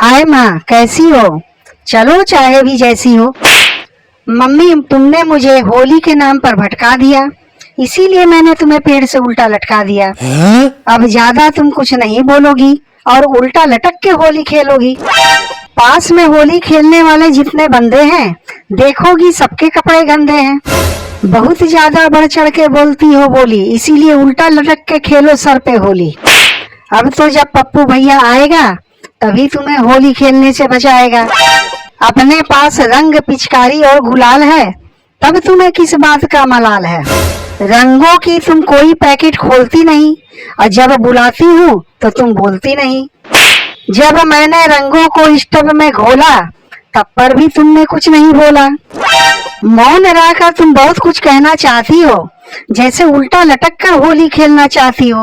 हाय माँ, कैसी हो? चलो चाहे भी जैसी हो। मम्मी, तुमने मुझे होली के नाम पर भटका दिया, इसीलिए मैंने तुम्हें पेड़ से उल्टा लटका दिया। अब ज्यादा तुम कुछ नहीं बोलोगी और उल्टा लटक के होली खेलोगी। पास में होली खेलने वाले जितने बंदे हैं, देखोगी सबके कपड़े गंदे हैं। बहुत ज्यादा बढ़ चढ़ के बोलती हो बोली, इसीलिए उल्टा लटक के खेलो सर पे होली। अब तो जब पप्पू भैया आएगा तभी तुम्हें होली खेलने से बचाएगा। अपने पास रंग, पिचकारी और गुलाल है, तब तुम्हें किस बात का मलाल है। रंगों की तुम कोई पैकेट खोलती नहीं और जब बुलाती हूँ तो तुम बोलती नहीं। जब मैंने रंगों को स्टब में घोला तब पर भी तुमने कुछ नहीं बोला। मौन रहकर तुम बहुत कुछ कहना चाहती हो, जैसे उल्टा लटक कर होली खेलना चाहती हो।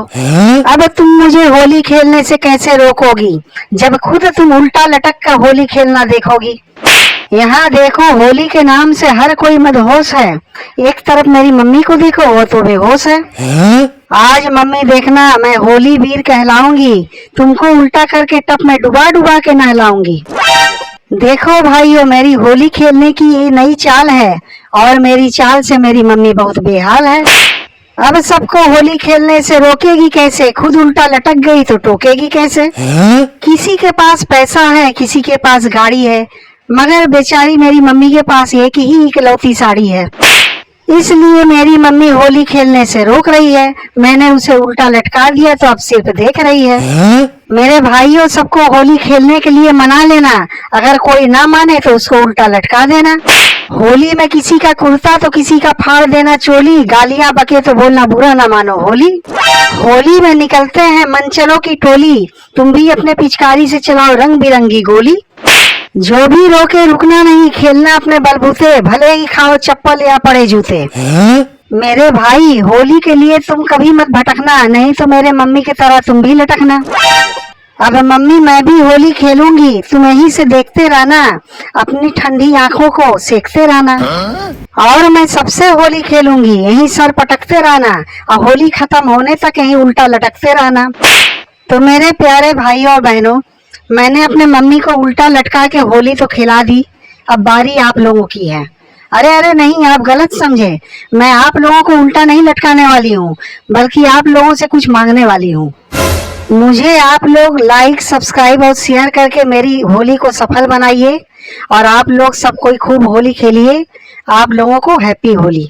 अब तुम मुझे होली खेलने से कैसे रोकोगी, जब खुद तुम उल्टा लटक कर होली खेलना देखोगी। यहाँ देखो, होली के नाम से हर कोई मदहोश है। एक तरफ मेरी मम्मी को देखो, वो तो बेहोश है। आज मम्मी देखना, मैं होली वीर कहलाऊंगी, तुमको उल्टा करके टप में डुबा डुबा के नहलाऊंगी। देखो भाइयों, मेरी होली खेलने की ये नई चाल है और मेरी चाल से मेरी मम्मी बहुत बेहाल है। अब सबको होली खेलने से रोकेगी कैसे, खुद उल्टा लटक गई तो टोकेगी कैसे। किसी के पास पैसा है, किसी के पास गाड़ी है, मगर बेचारी मेरी मम्मी के पास एक ही इकलौती साड़ी है, इसलिए मेरी मम्मी होली खेलने से रोक रही है। मैंने उसे उल्टा लटका दिया तो अब सिर्फ देख रही है। मेरे भाइयों, सबको होली खेलने के लिए मना लेना, अगर कोई ना माने तो उसको उल्टा लटका देना। होली में किसी का कुर्ता तो किसी का फाड़ देना चोली, गालियां बके तो बोलना बुरा ना मानो होली। होली में निकलते हैं मनचलों की टोली, तुम भी अपने पिचकारी से चलाओ रंग बिरंगी गोली। जो भी रोके रुकना नहीं, खेलना अपने बलबूते, भले ही खाओ चप्पल या पड़े जूते। मेरे भाई, होली के लिए तुम कभी मत भटकना, नहीं तो मेरे मम्मी की तरह तुम भी लटकना। अब मम्मी, मैं भी होली खेलूंगी, तुम यहीं से देखते रहना, अपनी ठंडी आंखों को सेकते रहना। और मैं सबसे होली खेलूंगी, यहीं सर पटकते रहना और होली खत्म होने तक यहीं उल्टा लटकते रहना। तो मेरे प्यारे भाइयों और बहनों, मैंने अपने मम्मी को उल्टा लटका के होली तो खिला दी, अब बारी आप लोगों की है। अरे अरे नहीं, आप गलत समझे, मैं आप लोगों को उल्टा नहीं लटकाने वाली हूँ, बल्कि आप लोगों से कुछ मांगने वाली हूँ। मुझे आप लोग लाइक, सब्सक्राइब और शेयर करके मेरी होली को सफल बनाइए और आप लोग सब कोई खूब होली खेलिए। आप लोगों को हैप्पी होली।